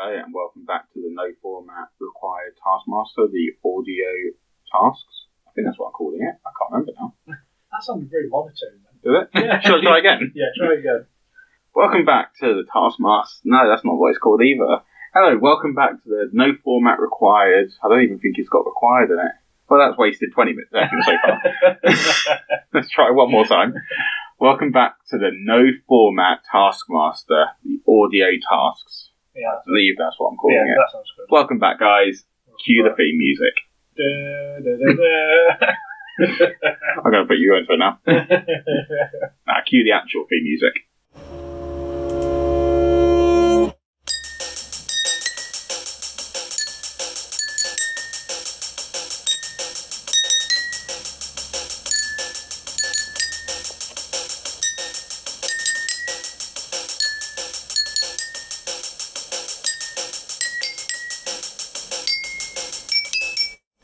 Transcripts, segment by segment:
Hello and welcome back to the no format required Taskmaster, the audio tasks. I think that's what I'm calling it. I can't remember now. That sounded very monotone then. Did it? Yeah. Shall I try again? Yeah, try again. Welcome back to the Taskmaster. No, that's not what it's called either. Hello, welcome back to the no format required. I don't even think it's got required in it. Well, that's wasted 20 seconds so far. Let's try one more time. Welcome back to the no format Taskmaster, the audio tasks. Yeah. I believe that's what I'm calling it. Yeah, that sounds good. Welcome back, guys. Cue the theme music. I'm going to put you into it now. Cue the actual theme music.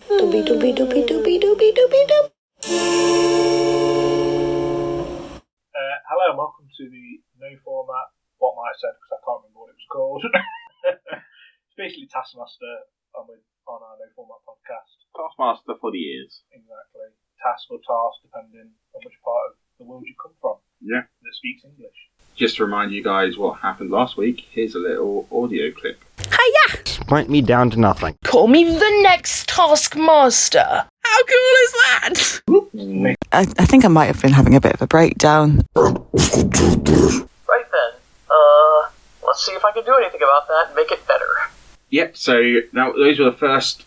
Doobie doobie doobie doobie doobie doobie doop. Hello and welcome to the no format, what might have said because I can't remember what it was called. It's basically Taskmaster on our no format podcast. Taskmaster for the ears. Exactly. Task or task, depending on which part of the world you come from. Yeah. That speaks English. Just to remind you guys what happened last week, here's a little audio clip. Hiya! Smite me down to nothing. Call me the next Taskmaster. How cool is that? I think I might have been having a bit of a breakdown. Right then, let's see if I can do anything about that and make it better. Yep, so now those were the first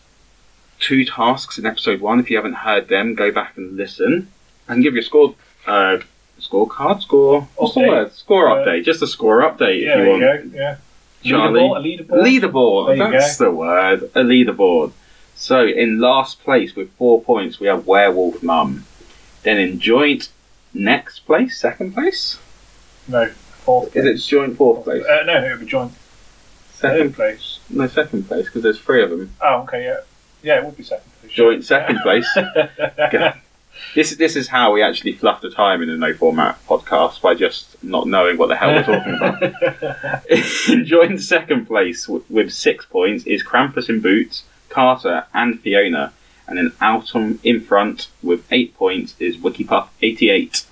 two tasks in episode 1. If you haven't heard them, go back and listen. I can give you a score, scorecard, score, what's the word? Score update, just a score update if you want. There you go, yeah. Charlie. Leaderboard, that's the word, a leaderboard. So in last place with 4 points we have Werewolf Mum. Then in joint next place, second place? No, fourth place. Is it joint fourth place? No, it would be joint third place. No, second place, because there's 3 of them. Oh, okay, yeah. Yeah, it would be second place. Joint second place. God. This is how we actually fluff the time in a no format podcast, by just not knowing what the hell we're talking about. In joint second place with 6 points is Krampus in Boots, Carter and Fiona, and then out in front with 8 points is WikiPuff88.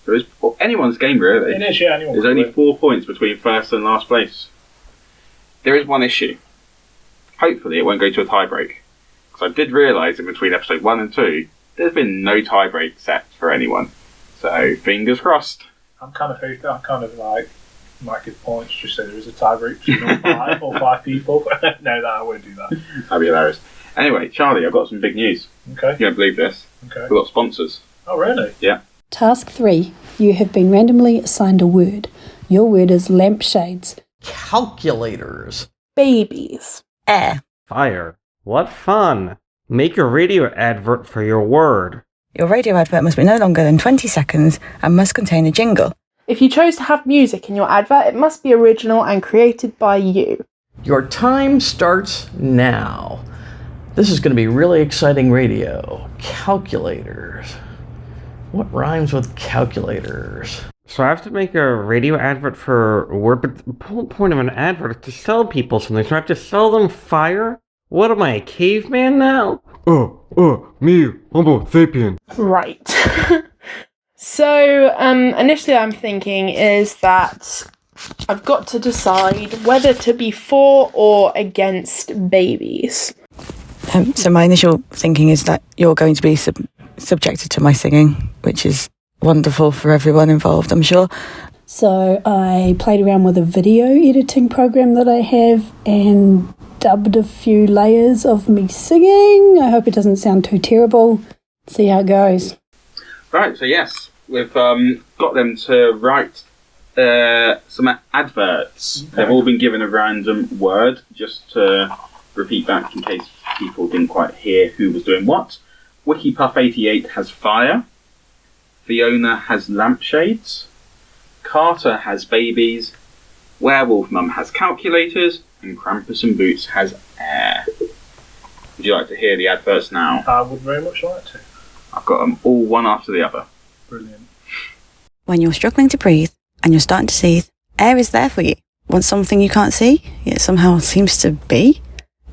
So it's anyone's game really. It is, yeah, anyone. There's only 4 points between first and last place. There is one issue. Hopefully it won't go to a tiebreak, because I did realise in between episode 1 and 2 there's been no tiebreak set for anyone. So fingers crossed. I'm kind of like might give points just so there is a tiebreak between all 5 people. No, I won't do that. That'd be hilarious. Anyway, Charlie, I've got some big news. Okay. You don't believe this? Okay. We've got sponsors. Oh, really? Yeah. Task 3. You have been randomly assigned a word. Your word is lampshades. Calculators. Babies. Air. Fire. What fun. Make a radio advert for your word. Your radio advert must be no longer than 20 seconds and must contain a jingle. If you chose to have music in your advert, it must be original and created by you. Your time starts now. This is going to be really exciting radio. Calculators. What rhymes with calculators? So I have to make a radio advert for a word, but the whole point of an advert is to sell people something, so I have to sell them fire? What am I, a caveman now? Me, Homo sapien. Right. So, initially I'm thinking is that I've got to decide whether to be for or against babies. So my initial thinking is that you're going to be subjected to my singing, which is wonderful for everyone involved, I'm sure. So I played around with a video editing program that I have and dubbed a few layers of me singing. I hope it doesn't sound too terrible. See how it goes. Right, so yes, we've got them to write some adverts. Okay. They've all been given a random word, just to repeat back in case people didn't quite hear who was doing what. WikiPuff88 has fire. Fiona has lampshades. Carter has babies. Werewolf Mum has calculators. And Krampus and Boots has air. Would you like to hear the adverts now? I would very much like to. I've got them all one after the other. Brilliant. When you're struggling to breathe and you're starting to seethe, air is there for you. Want something you can't see, yet somehow seems to be?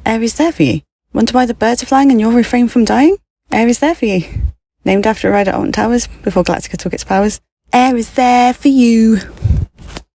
Air is there for you. Wonder why the birds are flying and you'll refrain from dying? Air is there for you. Named after a ride at Alton Towers before Galactica took its powers. Air is there for you.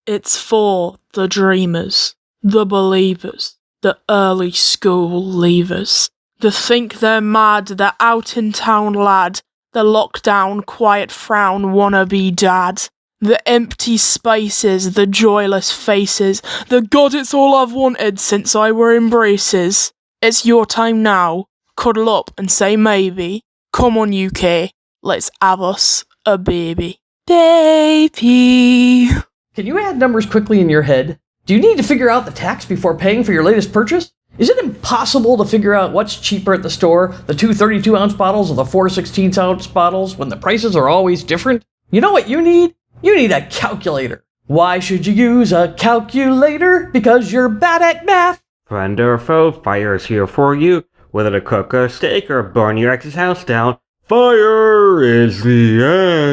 It's for the dreamers, the believers, the early school leavers, the think they're mad, the out-in-town lad, the lockdown, quiet frown wannabe dad, the empty spaces, the joyless faces, the God it's all I've wanted since I were in braces. It's your time now. Cuddle up and say maybe. Come on, UK, let's have us a baby. Baby. Can you add numbers quickly in your head? Do you need to figure out the tax before paying for your latest purchase? Is it impossible to figure out what's cheaper at the store, the 2 32-ounce bottles or the 4 16-ounce bottles, when the prices are always different? You know what you need? You need a calculator. Why should you use a calculator? Because you're bad at math. Friend or foe, fire is here for you. Whether to cook a steak or burn your ex's house down, fire is the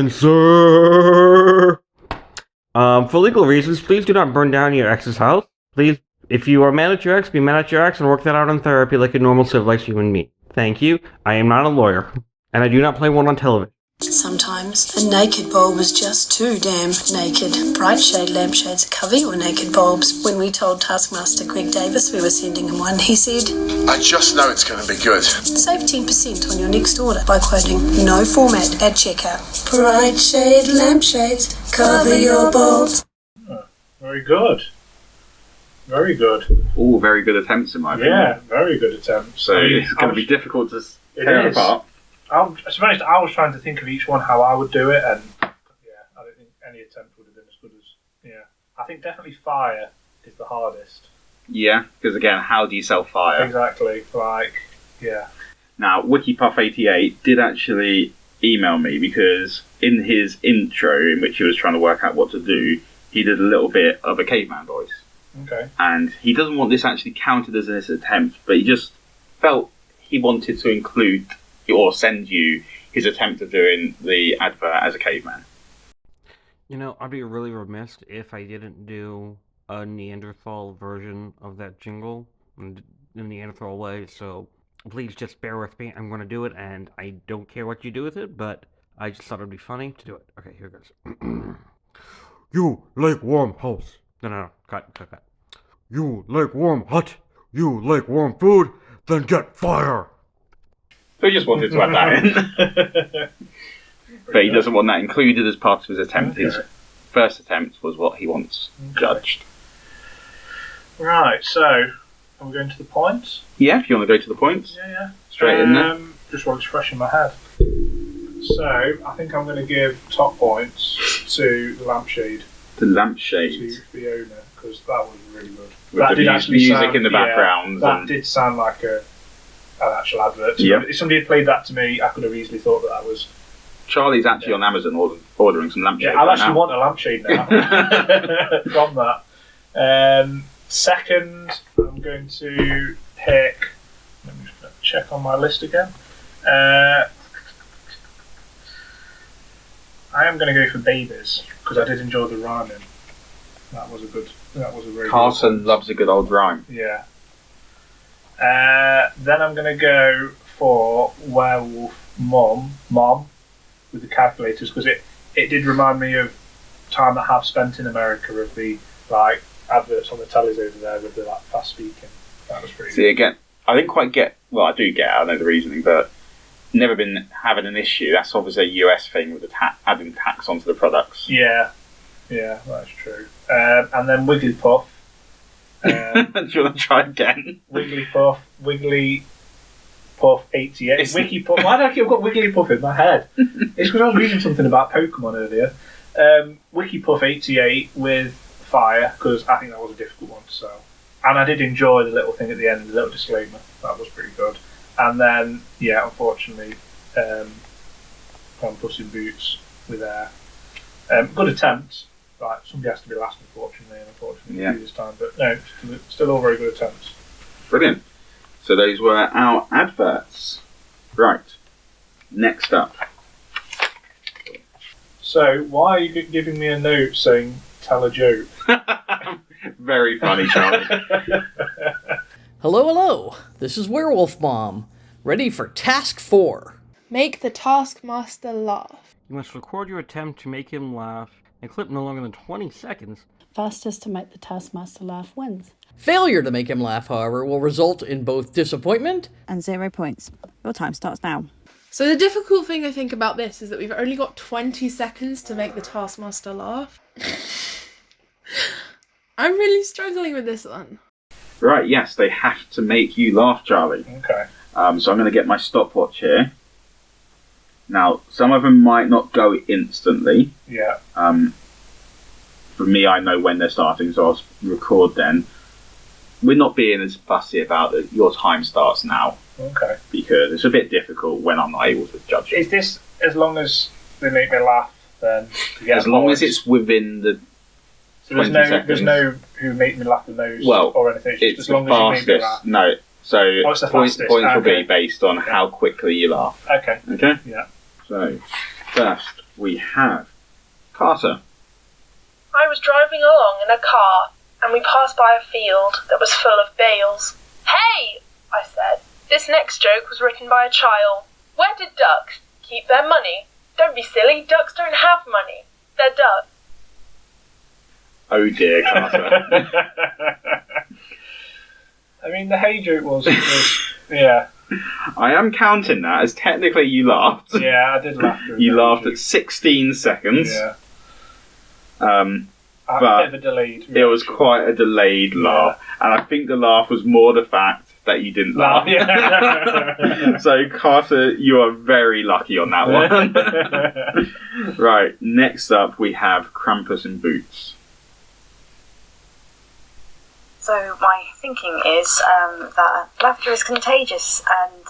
answer. For legal reasons, please do not burn down your ex's house. Please, if you are mad at your ex, be mad at your ex and work that out in therapy like a normal civilized human being. Thank you. I am not a lawyer, and I do not play one on television. Sometimes a naked bulb is just too damn naked. Bright shade lampshades cover your naked bulbs. When we told Taskmaster Greg Davis we were sending him one, he said, I just know it's going to be good. Save 10% on your next order by quoting no format at checkout. Bright shade lampshades cover your bulbs. Very good. Very good. All very good attempts in my opinion. Yeah, very good attempts. So it's going to be difficult to tear apart. To be honest, I was trying to think of each one how I would do it, and yeah, I don't think any attempt would have been as good as. Yeah, I think definitely fire is the hardest. Yeah, because again, how do you sell fire? Exactly. Like, yeah. Now, WikiPuff88 did actually email me because in his intro, in which he was trying to work out what to do, he did a little bit of a caveman voice. Okay. And he doesn't want this actually counted as an attempt, but he just felt he wanted to include or send you his attempt of doing the advert as a caveman. You know, I'd be really remiss if I didn't do a Neanderthal version of that jingle in the Neanderthal way, so please just bear with me. I'm going to do it, and I don't care what you do with it, but I just thought it'd be funny to do it. Okay, here goes. You like warm house. No, cut. You like warm hut. You like warm food. Then get fire. So he just wanted to add that in. But he doesn't want that included as part of his attempt. Okay. His first attempt was what he wants judged. Right, so are we going to the points? Yeah, if you want to go to the points. Yeah. Straight in there. Just while it's fresh in my head. So I think I'm going to give top points to the lampshade. The lampshade. To Fiona, because that was really good. With that did actually music sound, in the background. Yeah, that did sound like an actual advert. Yep. If somebody had played that to me, I could have easily thought that was... Charlie's actually on Amazon ordering some lampshades. Yeah, I actually want a lampshade now from that. Second, I'm going to pick... Let me just check on my list again. I am going to go for babies, because I did enjoy the rhyming. That was a very Carson good loves a good old rhyme. Yeah. Then I'm going to go for Werewolf Mom with the calculators, because it did remind me of time I have spent in America of the adverts on the tellies over there with the fast speaking. That was pretty good. Again, I didn't quite get, well, I do get it, I know the reasoning, but never been having an issue. That's obviously a US thing with the adding tax onto the products. Yeah, that's true. And then Wigglypuff. Do you want to try again? Wigglypuff 88. Wigglypuff. Why do I keep got Wigglypuff in my head? It's because I was reading something about Pokemon earlier. Wigglypuff 88 with fire, because I think that was a difficult one to sell. And I did enjoy the little thing at the end, the little disclaimer. That was pretty good. And then, yeah, unfortunately, from Puss in Boots with air. Good attempt. Right, somebody has to be last, unfortunately this time. But no, still all very good attempts. Brilliant. So those were our adverts. Right. Next up. So why are you giving me a note saying tell a joke? Very funny, Charlie. Hello, hello. This is Werewolf Mom. Ready for Task 4. Make the Taskmaster laugh. You must record your attempt to make him laugh and clip no longer than 20 seconds. Fastest to make the Taskmaster laugh wins. Failure to make him laugh, however, will result in both disappointment And 0 points. Your time starts now. So the difficult thing I think about this is that we've only got 20 seconds to make the Taskmaster laugh. I'm really struggling with this one. Right, yes, they have to make you laugh, Charlie. Okay. So I'm going to get my stopwatch here. Now, some of them might not go instantly. Yeah. For me, I know when they're starting, so I'll record then. We're not being as fussy about it. Your time starts now. Okay. Because it's a bit difficult when I'm not able to judge it. Is this as long as they make me laugh, then to get As long as it's within the so there's 20 no, seconds. There's no who make me laugh the most Well, or anything. It's just as long as you make me laugh. No, so it's the points fastest. will Okay. be based on how quickly you laugh. Okay. Okay? Yeah. So, first we have Carter. I was driving along in a car, and we passed by a field that was full of bales. Hey, I said, this next joke was written by a child. Where did ducks keep their money? Don't be silly, ducks don't have money. They're ducks. Oh dear, Carter. I mean, the hay joke was yeah. I am counting that as technically you laughed. Yeah, I did laugh. You laughed at 16 seconds. Yeah. But a bit of a delayed it was reaction. quite a delayed laugh. And I think the laugh was more the fact that you didn't laugh. Yeah. So, Carter, you are very lucky on that one. Right, next up we have Krampus in Boots. So my thinking is that laughter is contagious, and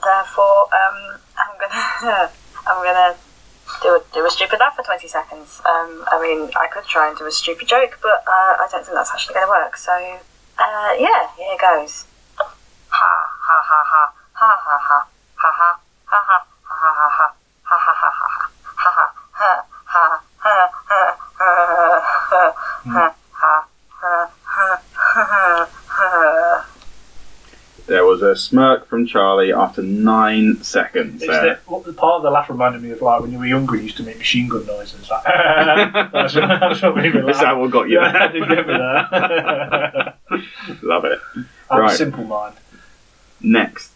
therefore I'm gonna do a stupid laugh for 20 seconds. I mean, I could try and do a stupid joke, but I don't think that's actually going to work. So yeah, here goes. Ha ha ha ha ha ha ha ha ha ha ha ha ha ha There was a smirk from Charlie after 9 seconds. What the part of the laugh reminded me of like when you were younger, you used to make machine gun noises. Like, that's what made me laugh. Is that what got you there? That did get me there. Love it. I have Right. a simple mind. Next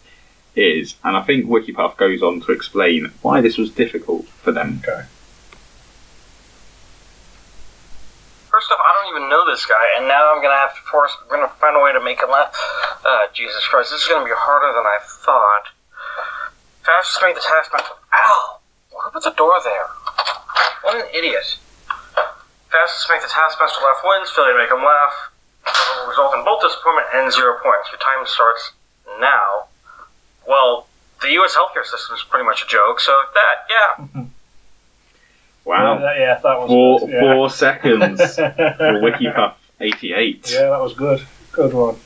is, and I think Wikipuff goes on to explain why this was difficult for them. Okay. First off, I don't even know this guy, and now I'm gonna find a way to make him laugh. Jesus Christ, this is gonna be harder than I thought. Fastest to make the Taskmaster. Ow! Why put the door there? What an idiot. Fastest to make the Taskmaster laugh wins. Failure to make him laugh will result in both disappointment and 0 points. Your time starts now. Well, the U.S. healthcare system is pretty much a joke, so yeah. Wow. Yeah, that was good. 4 seconds for Wikipuff 88. Yeah, that was good. Good one.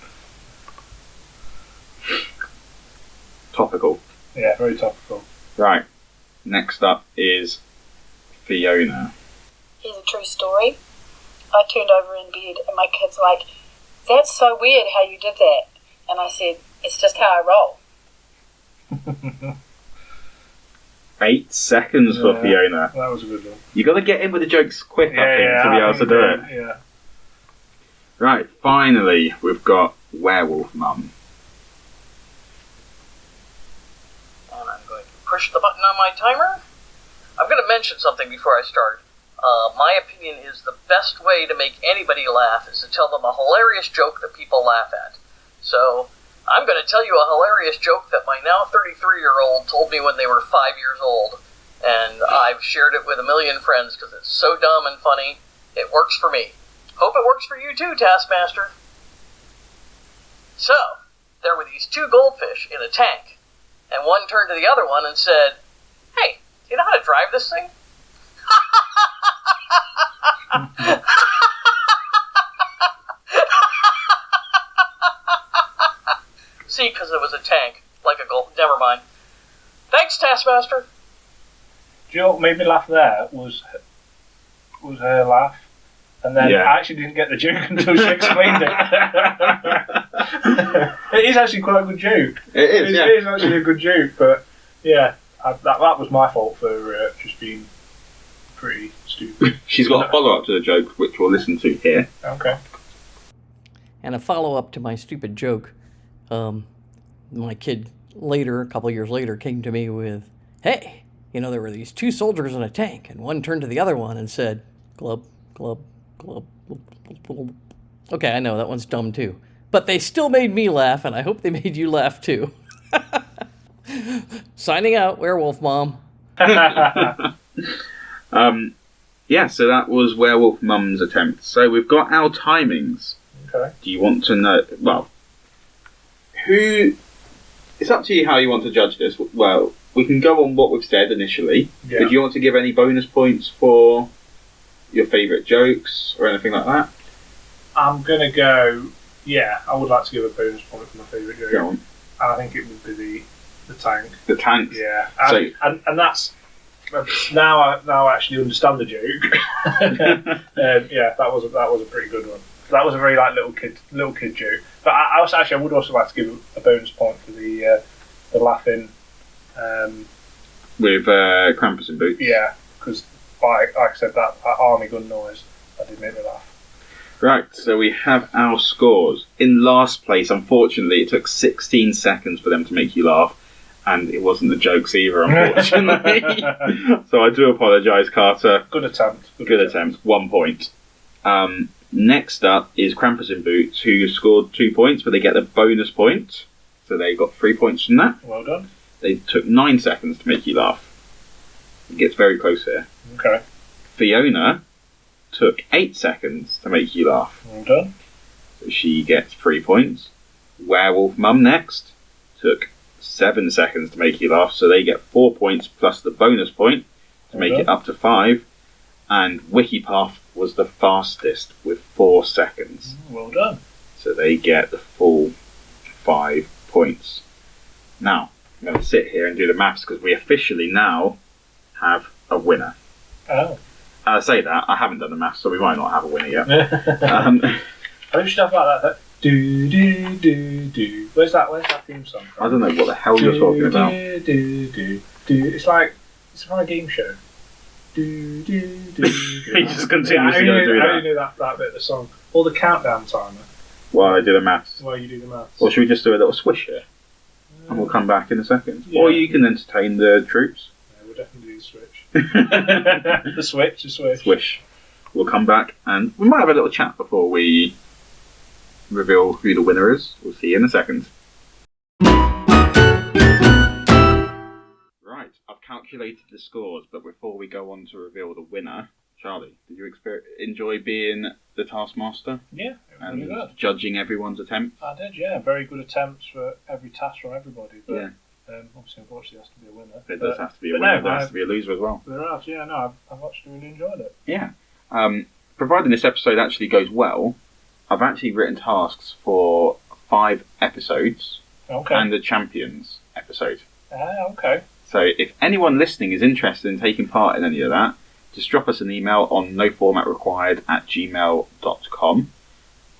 Topical. Yeah, very topical. Right. Next up is Fiona. Here's a true story. I turned over in bed and my kid's like, "That's so weird how you did that." And I said, "It's just how I roll." 8 seconds for Fiona. That was a good one. You got to get in with the jokes quick, I think, to be I able to think do you it. did, Yeah. Right, finally, we've got Werewolf Mum. And I'm going to push the button on my timer. I'm going to mention something before I start. My opinion is the best way to make anybody laugh is to tell them a hilarious joke that people laugh at. So, I'm going to tell you a hilarious joke that my now 33-year-old told me when they were 5 years old. And I've shared it with a million friends because it's so dumb and funny. It works for me. Hope it works for you too, Taskmaster. So, there were these 2 goldfish in a tank. And one turned to the other one and said, "Hey, do you know how to drive this thing?" See, because it was a tank, like a gold. Never mind. Thanks, Taskmaster. Do you know what made me laugh there was her laugh. And then Yeah. I actually didn't get the joke until she explained it. It is actually quite a good joke. It is, yeah. It is actually a good joke, but yeah, that was my fault for just being pretty stupid. She's got a follow-up to the joke, which we'll listen to here. Okay. And a follow-up to my stupid joke. My kid later, a couple years later, came to me with, "Hey, there were these two soldiers in a tank, and one turned to the other one and said, glub, glub, glub, glub, glub." Okay, I know, that one's dumb too. But they still made me laugh, and I hope they made you laugh too. Signing out, Werewolf Mom. Yeah, so that was Werewolf Mum's attempt. So we've got our timings. Okay. Do you want to know? Well, it's up to you how you want to judge this. Well, we can go on what we've said initially. Yeah. Did you want to give any bonus points for your favourite jokes or anything like that? I'm going to go, yeah, I would like to give a bonus point for my favourite joke. Go on. And I think it would be the tank. The tanks. Yeah. So- And that's, now I actually understand the joke. Yeah, that was a pretty good one. That was a very little kid joke. But I would also like to give a bonus point for the laughing. With Krampus in boots. Yeah, because like I said, that army gun noise, that did make me laugh. Right, so we have our scores. In last place, unfortunately, it took 16 seconds for them to make you laugh, and it wasn't the jokes either, unfortunately. So I do apologise, Carter. Good attempt. Good attempt. 1 point. Next up is Krampus in Boots, who scored 2 points, but they get a bonus point. So they got 3 points from that. Well done. They took 9 seconds to make you laugh. It gets very close here. Okay. Fiona took 8 seconds to make you laugh. Well done. So she gets 3 points. Werewolf Mum next took 7 seconds to make you laugh, so they get 4 points plus the bonus point to make it up to 5. And WikiPath was the fastest with 4 seconds. Well done. So they get the full 5 points. Now, I'm going to sit here and do the maths because we officially now have a winner. Oh. I say that, I haven't done the maths, so we might not have a winner yet. I think we should have that. Do do do do. Where's that theme song from? I don't know what the hell you're talking about. Do do do do. It's from a game show. Do do do. He just continuously I do that. only know that bit of the song. Or the countdown timer. While I do the maths. While you do the maths. Or should we just do a little swish here? And we'll come back in a second. Yeah. Or you can entertain the troops. Yeah, we'll definitely do the switch. The switch. Swish. We'll come back and we might have a little chat before we reveal who the winner is. We'll see you in a second. Right, I've calculated the scores, but before we go on to reveal the winner, Charlie, did you enjoy being the Taskmaster? Yeah, it was And really good. judging everyone's attempt? I did, yeah. Very good attempts for every task from everybody. But Yeah. Obviously, unfortunately, there has to be a winner. There does have to be a but winner, no, there has to be a loser as well. There has, yeah. No, I've actually really enjoyed it. Yeah. Providing this episode actually goes well, I've actually written tasks for 5 episodes Okay. and the Champions episode. Okay. So if anyone listening is interested in taking part in any of that, just drop us an email on noformatrequired@gmail.com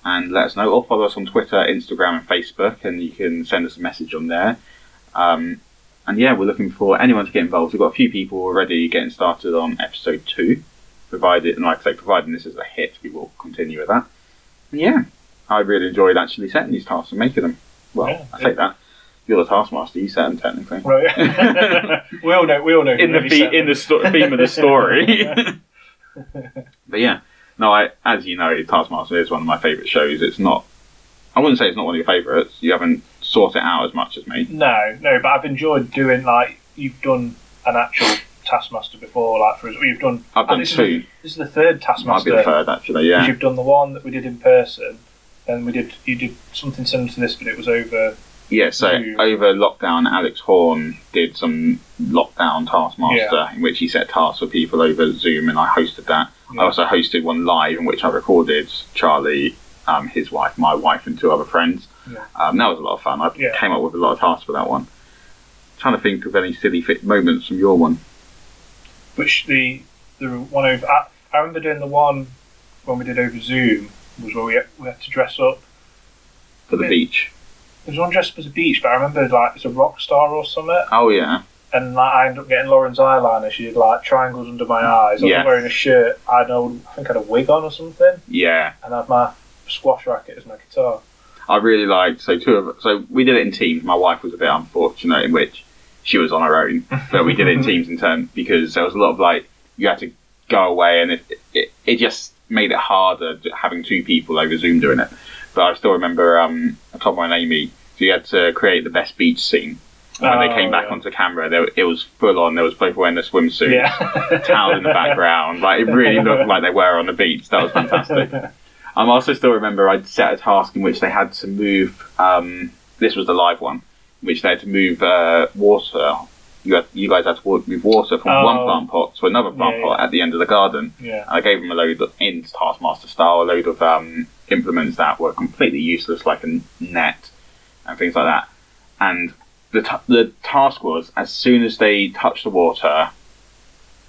and let us know, or follow us on Twitter, Instagram and Facebook, and you can send us a message on there. And yeah, we're looking for anyone to get involved. We've got a few people already getting started on episode 2, providing this is a hit, we will continue with that. And yeah, I really enjoyed actually setting these tasks and making them. Well, Yeah, I take that. You're the Taskmaster, you set them technically. Well, yeah. we all know. In the theme of the story. But yeah, no, as you know, Taskmaster is one of my favourite shows. It's not, I wouldn't say it's not one of your favourites. You haven't sought it out as much as me. No, but I've enjoyed doing, you've done an actual Taskmaster before, you've done... I've done 2. This is the third Taskmaster. Might be the third, actually, yeah. You've done the one that we did in person, and you did something similar to this, but it was over... Yeah, so over lockdown, Alex Horn did some lockdown Taskmaster in which he set tasks for people over Zoom, and I hosted that. Yeah. I also hosted one live in which I recorded Charlie, his wife, my wife, and 2 other friends. Yeah. That was a lot of fun. I came up with a lot of tasks for that one. Trying to think of any silly moments from your one. Which the one over... I remember doing the one when we did over Zoom was where we had to dress up For the beach. There was one dressed up as a beach, but I remember like it's a rock star or something. Oh yeah. And like I ended up getting Lauren's eyeliner. She did like triangles under my eyes. I was wearing a shirt. I think I had a wig on or something. Yeah. And I had my squash racket as my guitar. I really liked so we did it in teams. My wife was a bit unfortunate in which she was on her own, but we did it in teams in turn because there was a lot of like you had to go away, and it just made it harder having two people over Zoom doing it. But I still remember Tom and Amy. So you had to create the best beach scene. When they came back onto camera, it was full on. There was both wearing the swimsuit, towel in the background. Like it really looked like they were on the beach. That was fantastic. I also still remember I'd set a task in which they had to move. This was the live one, in which they had to move water. You guys had to move water from one plant pot to another plant pot at the end of the garden. Yeah. And I gave them a load of, in Taskmaster style, a load of implements that were completely useless, like a net and things like that. And the task was, as soon as they touched the water,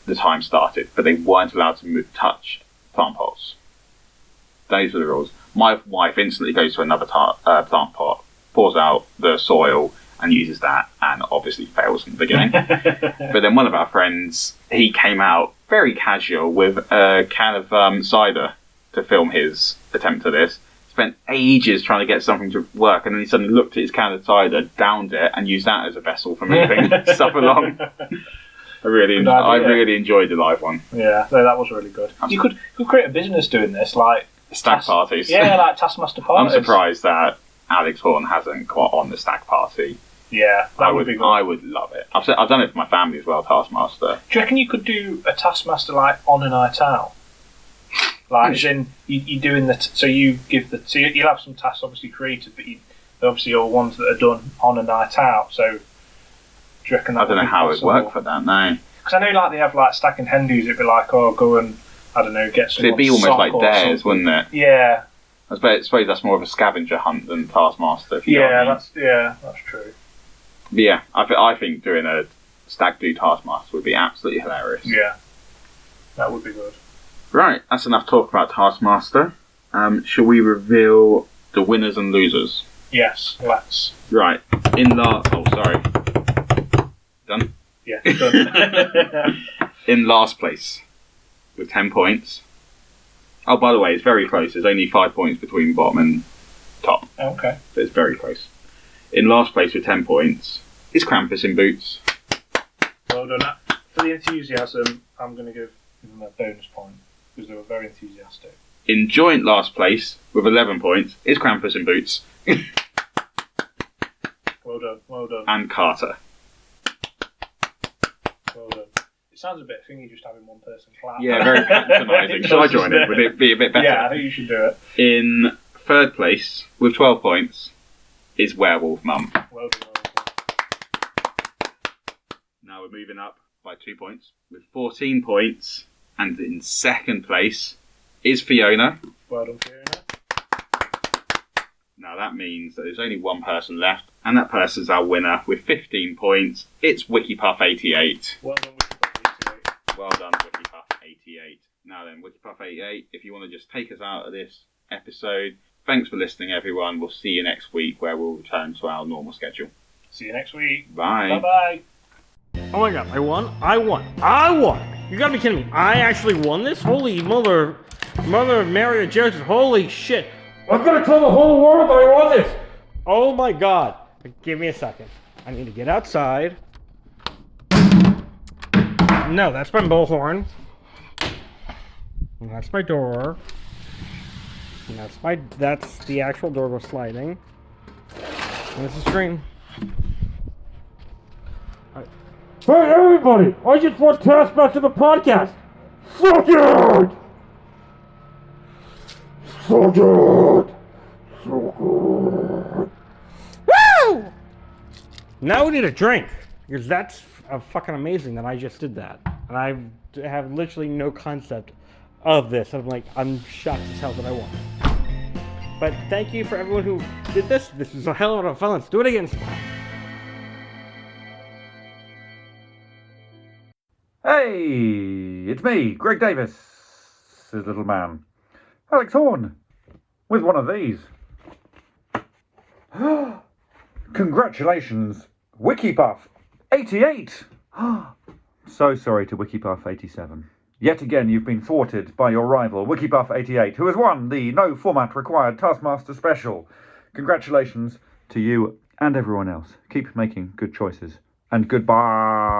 the time started, but they weren't allowed to touch plant pots. Those were the rules. My wife instantly goes to another plant pot, pours out the soil, and uses that, and obviously fails in the beginning. But then one of our friends, he came out very casual with a can of cider to film his attempt at this. Spent ages trying to get something to work, and then he suddenly looked at his can of cider, downed it, and used that as a vessel for moving stuff along. I really enjoyed the live one. Yeah, that was really good. You could create a business doing this, like stag parties. Yeah, like Taskmaster parties. I'm surprised that Alex Horn hasn't got on the stag party. Yeah, that would be good. I would love it. I've done it for my family as well, Taskmaster. Do you reckon you could do a Taskmaster like on a night out? Like, as in, you're doing so you give so you'll have some tasks obviously created, but they're obviously all ones that are done on a night out. So, do you reckon that I don't know how it would work for that, no. Because I know like they have like stack and hen do's, it'd be like, oh, go and, I don't know, get some. It'd be almost like Dares, wouldn't it? Yeah. I suppose that's more of a scavenger hunt than Taskmaster. If you know what I mean. That's true. But yeah, I think doing a stag do Taskmaster would be absolutely hilarious. Yeah, that would be good. Right, that's enough talk about Taskmaster. Shall we reveal the winners and losers? Yes, let's. Right, Done? Yeah, done. In last place, with 10 points. Oh, by the way, it's very close. There's only 5 points between bottom and top. Okay. So it's very close. In last place with 10 points is Krampus in Boots. Well done. For the enthusiasm, I'm going to give them a bonus point, because they were very enthusiastic. In joint last place with 11 points is Krampus in Boots. Well done, well done. And Carter. Well done. It sounds a bit thingy just having one person clap. Yeah, very patronising. Should I join it? Would it be a bit better? Yeah, I think you should do it. In third place with 12 points is Werewolf Mum. Well done, well done. Now we're moving up by 2 points with 14 points, and in second place is Fiona. Well done, Fiona. Now that means that there's only one person left, and that person's our winner with 15 points. It's WikiPuff88. Well done, WikiPuff88. Well done, WikiPuff88. Now then, WikiPuff88, if you want to just take us out of this episode, thanks for listening, everyone. We'll see you next week, where we'll return to our normal schedule. See you next week. Bye. Bye-bye. Oh my god, I won! You gotta be kidding me. I actually won this? Holy mother of Mary of Joseph, holy shit. I'm gonna tell the whole world that I won this! Oh my god. Give me a second. I need to get outside. No, that's my bullhorn. And that's my door. And that's the actual door we're sliding. And this is green. Hey everybody! I just want Taskmaster the podcast! Fuck it! So good! So good! Woo! Now we need a drink! Because that's fucking amazing that I just did that. And I have literally no concept of this. I'm shocked as hell that I won. But thank you for everyone who did this. This was a hell of a fun. Let's do it again sometime. Hey, it's me, Greg Davis, his little man. Alex Horn, with one of these. Congratulations, WikiPuff88! So sorry to WikiPuff87. Yet again, you've been thwarted by your rival, WikiPuff88, who has won the No Format Required Taskmaster Special. Congratulations to you and everyone else. Keep making good choices. And goodbye!